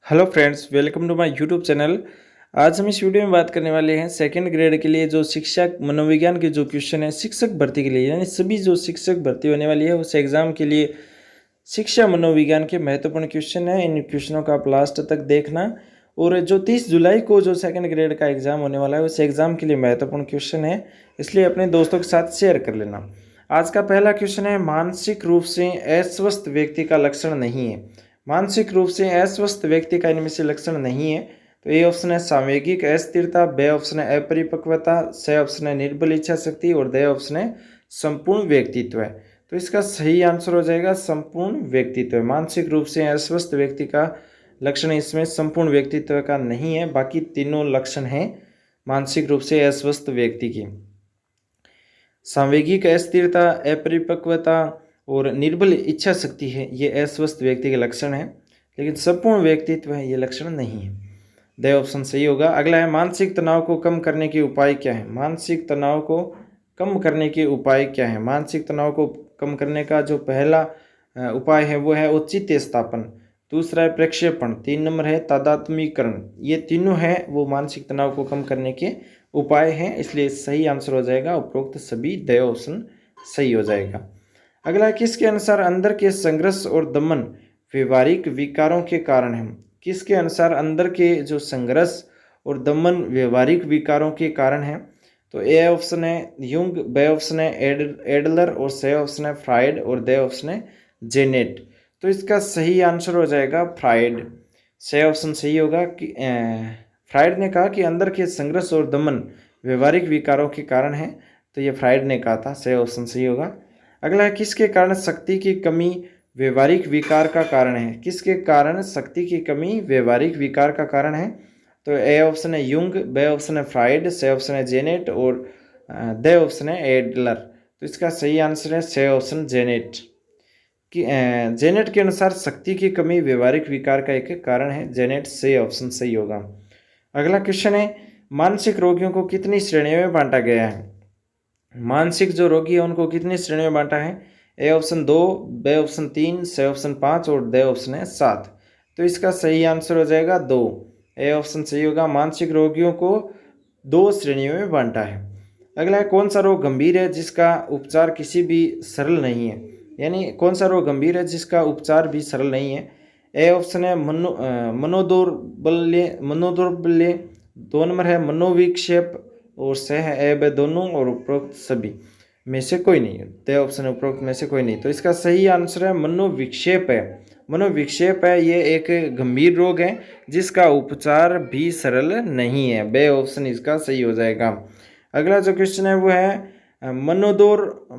Hello friends, welcome to my YouTube channel. आज हम इस वीडियो में बात करने वाले हैं सेकंड ग्रेड के लिए जो शिक्षक मनोविज्ञान के जो क्वेश्चन है शिक्षक भर्ती के लिए, यानी सभी जो शिक्षक भर्ती होने वाली है उस एग्ज़ाम के लिए शिक्षा मनोविज्ञान के महत्वपूर्ण क्वेश्चन है। इन क्वेश्चनों का आप लास्ट तक देखना। और जो 30 जुलाई को जो सेकंड ग्रेड का एग्ज़ाम होने वाला है उस एग्ज़ाम के लिए महत्वपूर्ण क्वेश्चन है, इसलिए अपने दोस्तों के साथ शेयर कर लेना। आज का पहला क्वेश्चन है, मानसिक रूप से अस्वस्थ व्यक्ति का लक्षण नहीं है। मानसिक रूप से अस्वस्थ व्यक्ति का इनमें से लक्षण नहीं है। तो ए ऑप्शन है सामयिक अस्थिरता, बे ऑप्शन है अपरिपक्वता, सी ऑप्शन है निर्बल इच्छा शक्ति और द ऑप्शन है संपूर्ण व्यक्तित्व है। तो इसका सही आंसर हो जाएगा संपूर्ण व्यक्तित्व। मानसिक रूप से अस्वस्थ व्यक्ति का लक्षण इसमें संपूर्ण व्यक्तित्व का नहीं है, बाकी तीनों लक्षण हैं मानसिक रूप से अस्वस्थ व्यक्ति की। सांवेगिक अस्थिरता, अपरिपक्वता और निर्बल इच्छा शक्ति है, ये अस्वस्थ व्यक्ति के लक्षण हैं, लेकिन संपूर्ण व्यक्तित्व है ये लक्षण नहीं है। द ऑप्शन सही होगा। अगला है, मानसिक तनाव को कम करने के उपाय क्या है। मानसिक तनाव को कम करने के उपाय क्या है। मानसिक तनाव को कम करने का जो पहला उपाय है वो है औचित्य स्थापन, दूसरा है प्रक्षेपण, 3 नंबर है तादात्म्यीकरण। ये तीनों है वो मानसिक तनाव को कम करने के उपाय हैं, इसलिए सही आंसर हो जाएगा उपरोक्त सभी। द ऑप्शन सही हो जाएगा। अगला, किसके अनुसार अंदर के संघर्ष और दमन व्यवहारिक विकारों के कारण है। किसके अनुसार अंदर के जो संघर्ष और दमन व्यवहारिक विकारों के कारण है। तो ए ऑप्शन है युंग, बी ऑप्शन है एडलर और सी ऑप्शन है फ्राइड और द ऑप्शन है जेनेट। तो इसका सही आंसर हो जाएगा फ्राइड। सी ऑप्शन सही होगा कि फ्राइड ने कहा कि अंदर के संघर्ष और दमन व्यवहारिक विकारों के कारण है, तो ये फ्राइड ने कहा था। सी ऑप्शन सही होगा। अगला है, किसके कारण शक्ति की कमी व्यवहारिक विकार का कारण है। किसके कारण शक्ति की कमी व्यवहारिक विकार का कारण है। तो ए ऑप्शन है युंग, बी ऑप्शन है फ्राइड, सी ऑप्शन है जेनेट और द ऑप्शन है एडलर। तो इसका सही आंसर है सी ऑप्शन जेनेट। कि जेनेट के अनुसार शक्ति की कमी व्यवहारिक विकार का एक कारण है। जेनेट सी ऑप्शन सही होगा। अगला क्वेश्चन है, मानसिक रोगियों को कितनी श्रेणियों में बांटा गया है। मानसिक जो रोगी है उनको कितनी श्रेणियों में बांटा है। A option 2, B option 3, C option 5 और द ऑप्शन है 7। तो इसका सही आंसर हो जाएगा 2। ए ऑप्शन सही होगा। मानसिक रोगियों को 2 श्रेणियों में बांटा है। अगला है, कौन सा रोग गंभीर है जिसका उपचार किसी भी सरल नहीं है। यानी कौन सा रोग गंभीर है जिसका उपचार भी सरल नहीं है। ए ऑप्शन है मनोदौर्बल्य, 2 नंबर है मनोविक्षेप और से है ए बे दोनों और उपरोक्त सभी में से कोई नहीं है। द ऑप्शन है उपरोक्त में से कोई नहीं। तो इसका सही आंसर है मनोविक्षेप है। मनोविक्षेप है ये एक गंभीर रोग है जिसका उपचार भी सरल नहीं है। बे ऑप्शन इसका सही हो जाएगा। अगला जो क्वेश्चन है वो है,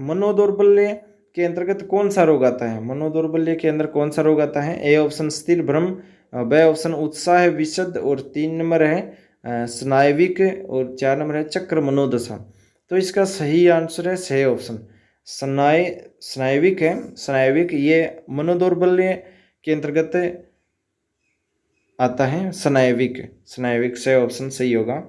मनोदौर्बल्य के अंतर्गत कौन सा रोग आता है। मनोदौर्बल्य के अंदर कौन सा रोग आता है। ए ऑप्शन स्थिर भ्रम, बे ऑप्शन उत्साह विशद और 3 नंबर है स्नायविक और 4 नंबर है चक्र मनोदशा। तो इसका सही आंसर है सी ऑप्शन स्नायविक है। स्नायविक ये मनोदौर्बल्य के अंतर्गत आता है। स्नायविक से ऑप्शन सही होगा।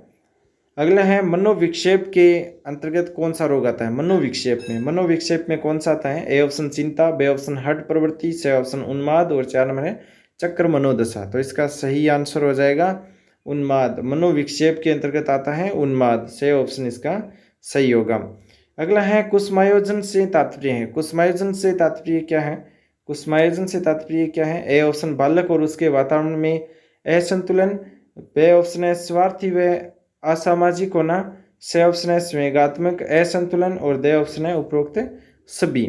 अगला है, मनोविक्षेप के अंतर्गत कौन सा रोग आता है। मनोविक्षेप में कौन सा आता है। ए ऑप्शन चिंता, बी ऑप्शन हठ प्रवृत्ति, सी ऑप्शन उन्माद और 4 नंबर है चक्र मनोदशा। तो इसका सही आंसर हो जाएगा उन्माद। मनोविक्षेप के अंतर्गत आता है उन्माद। सी ऑप्शन इसका सही होगा। अगला है, कुसुमायोजन से तात्पर्य है। कुसुमायोजन से तात्पर्य क्या है। कुसुमायोजन से तात्पर्य क्या है। ए ऑप्शन बालक और उसके वातावरण में असंतुलन, बी ऑप्शन है स्वार्थी व असामाजिक होना, सी ऑप्शन है संवेगात्मक असंतुलन और द ऑप्शन है उपरोक्त सभी।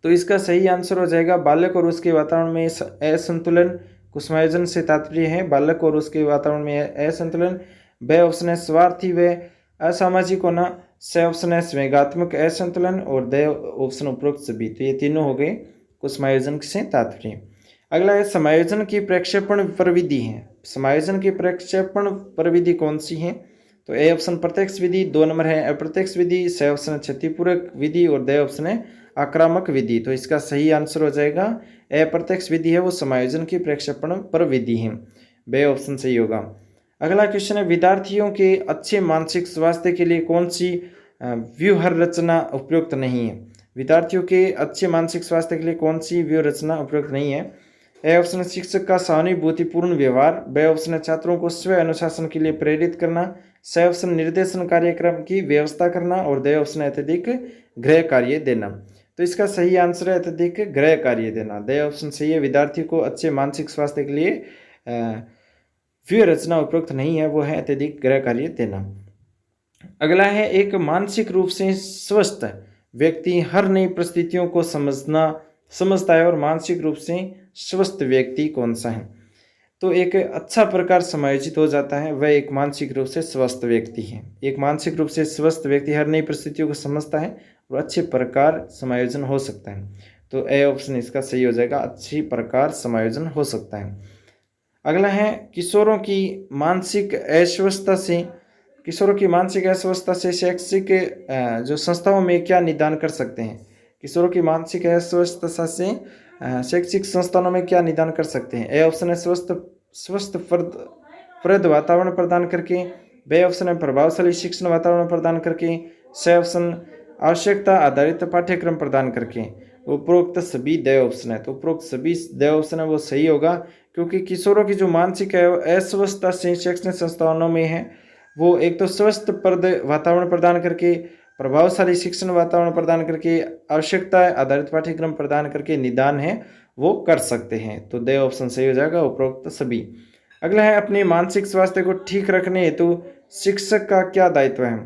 तो इसका सही आंसर हो जाएगा बालक और उसके वातावरण में असंतुलन। कुसुमायोजन से तात्पर्य है बालक और उसके वातावरण में असंतुलन। बी ऑप्शन है स्वार्थी व असामाजिक होना, सी ऑप्शन है संवेगात्मक असंतुलन और द ऑप्शन उपरोक्त सभी। तो ये तीनों हो गए कुसुमायोजन से तात्पर्य। अगला है, समायोजन की प्रक्षेपण प्रविधि है। समायोजन की प्रक्षेपण प्रविधि कौन सी है। तो ए ऑप्शन प्रत्यक्ष विधि, 2 नंबर है अप्रत्यक्ष विधि, सी ऑप्शन है क्षतिपूरक विधि और द ऑप्शन है आक्रामक विधि। तो इसका सही आंसर हो जाएगा अप्रत्यक्ष विधि है वो समायोजन की प्रक्षेपण प्रविधि है। बे ऑप्शन सही होगा। अगला क्वेश्चन है, विद्यार्थियों के अच्छे मानसिक स्वास्थ्य के लिए कौन सी व्यूह रचना उपयुक्त नहीं है। विद्यार्थियों के अच्छे मानसिक स्वास्थ्य के लिए कौन सी व्यूह रचना उपयुक्त नहीं है। ए ऑप्शन शिक्षक का सहानुभूतिपूर्ण व्यवहार। बी ऑप्शन है छात्रों को स्व अनुशासन के लिए प्रेरित करना। सी ऑप्शन निर्देशन कार्यक्रम की व्यवस्था करना। और डी ऑप्शन है अत्यधिक गृह कार्य देना। तो इसका सही आंसर है अत्यधिक गृह कार्य देना। डी ऑप्शन सही है। विद्यार्थी को अच्छे मानसिक स्वास्थ्य के लिए व्यूह रचना उपयुक्त नहीं है, वो है अत्यधिक गृह कार्य देना। अगला है एक मानसिक रूप से स्वस्थ व्यक्ति हर नई परिस्थितियों को समझता है और मानसिक रूप से स्वस्थ व्यक्ति कौन सा है। तो एक अच्छा प्रकार समायोजित हो जाता है, वह एक मानसिक रूप से स्वस्थ व्यक्ति है। एक मानसिक रूप से स्वस्थ व्यक्ति हर नई परिस्थितियों को समझता है और अच्छे प्रकार समायोजन हो सकता है। तो ए ऑप्शन इसका सही हो जाएगा, अच्छी प्रकार समायोजन हो सकता है। अगला है किशोरों की मानसिक अस्वस्थता से शैक्षिक जो संस्थाओं में क्या निदान कर सकते हैं। किशोरों की मानसिक अस्वस्थता से शैक्षिक संस्थानों में क्या निदान कर सकते हैं। ए ऑप्शन है स्वस्थ प्रद वातावरण प्रदान करके। बी ऑप्शन है प्रभावशाली शिक्षण वातावरण प्रदान करके। सी ऑप्शन आवश्यकता आधारित पाठ्यक्रम प्रदान करके। उपरोक्त सभी द ऑप्शन है। तो उपरोक्त सभी द ऑप्शन है वो सही होगा, क्योंकि किशोरों की जो मानसिक अस्वस्थता से शैक्षणिक संस्थानों में है वो एक तो स्वस्थ वातावरण प्रदान करके, प्रभावशाली शिक्षण वातावरण प्रदान करके, आवश्यकता आधारित पाठ्यक्रम प्रदान करके निदान है वो कर सकते हैं। तो द ऑप्शन सही हो जाएगा, उपरोक्त सभी। अगला है अपने मानसिक स्वास्थ्य को ठीक रखने हेतु शिक्षक का क्या दायित्व है।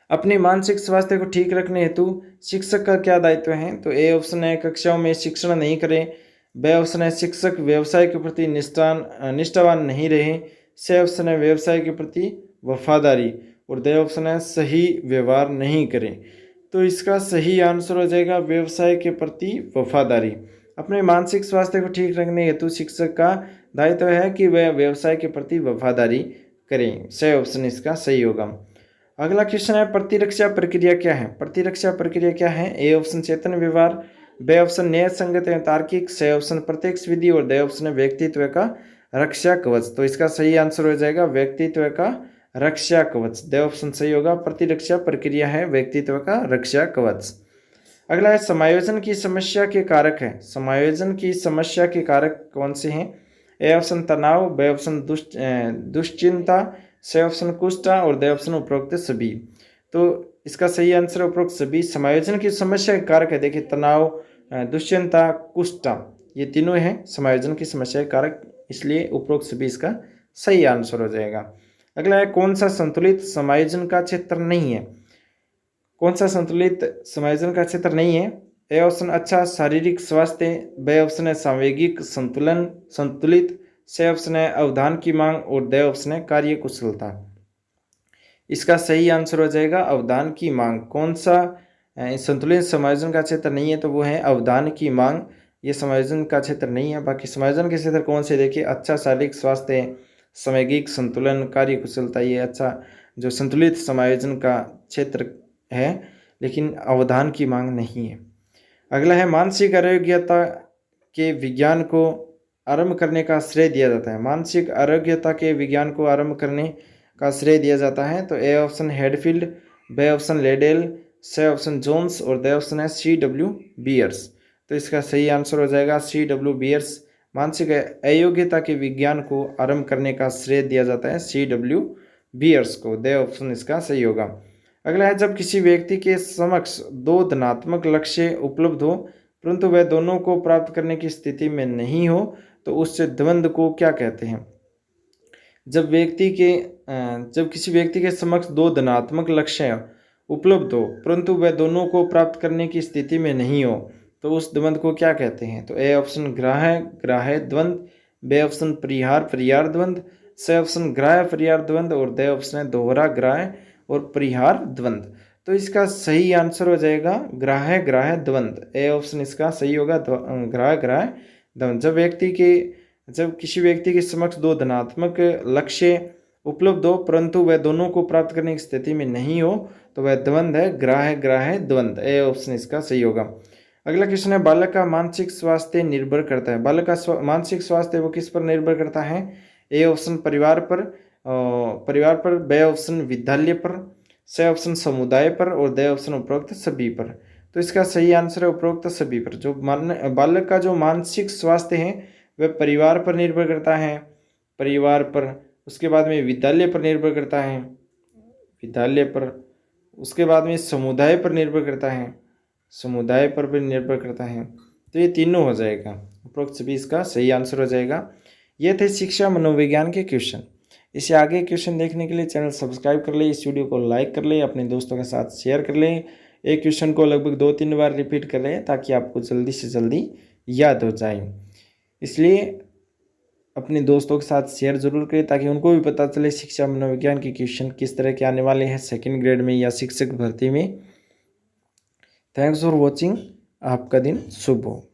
अपने मानसिक स्वास्थ्य को ठीक रखने हेतु शिक्षक का क्या दायित्व है। तो ए ऑप्शन है कक्षाओं में शिक्षण नहीं करें। बी ऑप्शन है शिक्षक व्यवसाय के प्रति निष्ठावान नहीं रहे। सी ऑप्शन है व्यवसाय के प्रति वफादारी। और डी ऑप्शन है सही व्यवहार नहीं करें। तो इसका सही आंसर हो जाएगा व्यवसाय के प्रति वफादारी। अपने मानसिक स्वास्थ्य को ठीक रखने हेतु शिक्षक का दायित्व है कि वह व्यवसाय के प्रति वफादारी करें। सी ऑप्शन इसका सही होगा। अगला क्वेश्चन है प्रतिरक्षा प्रक्रिया क्या है। प्रतिरक्षा प्रक्रिया क्या है। ए ऑप्शन चेतन व्यवहार। बी ऑप्शन न्याय संगत एवं तार्किक। सी ऑप्शन प्रत्यक्ष विधि। और डी ऑप्शन है व्यक्तित्व का रक्षा कवच। तो इसका सही आंसर हो जाएगा व्यक्तित्व का रक्षा कवच। डी ऑप्शन सही होगा, प्रतिरक्षा प्रक्रिया है व्यक्तित्व का रक्षा कवच। अगला है समायोजन की समस्या के कारक है। समायोजन की समस्या के कारक कौन से हैं। ए ऑप्शन तनाव। बी ऑप्शन दुश्चिंता। सी ऑप्शन कुष्ठा। और डी ऑप्शन उपरोक्त सभी। तो इसका सही आंसर उपरोक्त सभी। समायोजन की समस्या के कारक है, देखिए तनाव, दुश्चिंता, कुष्ठा, ये तीनों हैं समायोजन की समस्या के कारक, इसलिए उपरोक्त सभी इसका सही आंसर हो जाएगा। अगला है कौन सा संतुलित समायोजन का क्षेत्र नहीं है। कौन सा संतुलित समायोजन का क्षेत्र नहीं है। ए ऑप्शन अच्छा शारीरिक स्वास्थ्य। बी ऑप्शन है सामवेगिक संतुलित। सी ऑप्शन है अवधान की मांग। और डी ऑप्शन है कार्य कुशलता। इसका सही आंसर हो जाएगा अवधान की मांग। कौन सा संतुलित समायोजन का क्षेत्र नहीं है, तो वो है अवधान की मांग। ये समायोजन का क्षेत्र नहीं है। बाकी समायोजन के क्षेत्र कौन से देखिए, अच्छा शारीरिक स्वास्थ्य, सामवेगिक संतुलन, कार्य कुशलता, ये अच्छा जो संतुलित समायोजन का क्षेत्र है, लेकिन अवधान की मांग नहीं है। अगला है मानसिक आरोग्यता के विज्ञान को आरंभ करने का श्रेय दिया जाता है। मानसिक आरोग्यता के विज्ञान को आरंभ करने का श्रेय दिया जाता है। तो A option Hadfield. B option Ledell. C option Jones. और डी ऑप्शन है C.W. बियर्स। तो इसका सही आंसर हो जाएगा C.W. बियर्स। मानसिक अयोग्यता के विज्ञान को आरंभ करने का श्रेय दिया जाता है C.W. बियर्स को। डी ऑप्शन इसका सही होगा। अगला है जब किसी व्यक्ति के समक्ष दो धनात्मक लक्ष्य उपलब्ध हो परंतु वह दोनों को प्राप्त करने की स्थिति में नहीं हो, तो उस द्वंद्व को क्या कहते हैं। जब किसी व्यक्ति के समक्ष दो धनात्मक लक्ष्य उपलब्ध हो परंतु वह दोनों को प्राप्त करने की स्थिति में नहीं हो, तो उस द्वंद्व को क्या कहते हैं। तो ए ऑप्शन ग्राह्य द्वंद्व। बी ऑप्शन परिहार द्वंद्व। सी ऑप्शन ग्राह्य परिहार द्वंद्व। और डी ऑप्शन है दोहरा ग्राह्य और परिहार द्वंद्व। तो इसका सही आंसर हो जाएगा ग्राह्य द्वंद्व। ए ऑप्शन इसका सही होगा, ग्राह्य द्वंद्व। जब किसी व्यक्ति के समक्ष दो धनात्मक लक्ष्य उपलब्ध हो परंतु वह दोनों को प्राप्त करने की स्थिति में नहीं हो, तो वह द्वंद्व है ग्राह्य द्वंद्व। ए ऑप्शन इसका सही होगा। अगला क्वेश्चन है बालक का मानसिक स्वास्थ्य निर्भर करता है। बालक का मानसिक स्वास्थ्य वो किस पर निर्भर करता है। ए ऑप्शन परिवार पर। बी ऑप्शन विद्यालय पर। सी ऑप्शन समुदाय पर। और डी ऑप्शन उपरोक्त सभी पर। तो इसका सही आंसर है उपरोक्त सभी पर। जो बालक का जो मानसिक स्वास्थ्य है वह परिवार पर निर्भर करता है, परिवार पर, उसके बाद में विद्यालय पर निर्भर करता है, विद्यालय पर, उसके बाद में समुदाय पर निर्भर करता है, समुदाय पर भी निर्भर करता है। तो ये तीनों हो जाएगा, उपरोक्त सभी इसका सही आंसर हो जाएगा। ये थे शिक्षा मनोविज्ञान के क्वेश्चन। इससे आगे क्वेश्चन देखने के लिए चैनल सब्सक्राइब कर ले, इस वीडियो को लाइक कर ले, अपने दोस्तों के साथ शेयर कर ले। एक क्वेश्चन को लगभग 2-3 बार रिपीट कर ले ताकि आपको जल्दी से जल्दी याद हो जाए। इसलिए अपने दोस्तों के साथ शेयर जरूर करें ताकि उनको भी पता चले शिक्षा मनोविज्ञान के क्वेश्चन किस तरह के आने वाले हैं सेकंड ग्रेड में या शिक्षक भर्ती में। Thanks for watching. आपका दिन शुभ हो।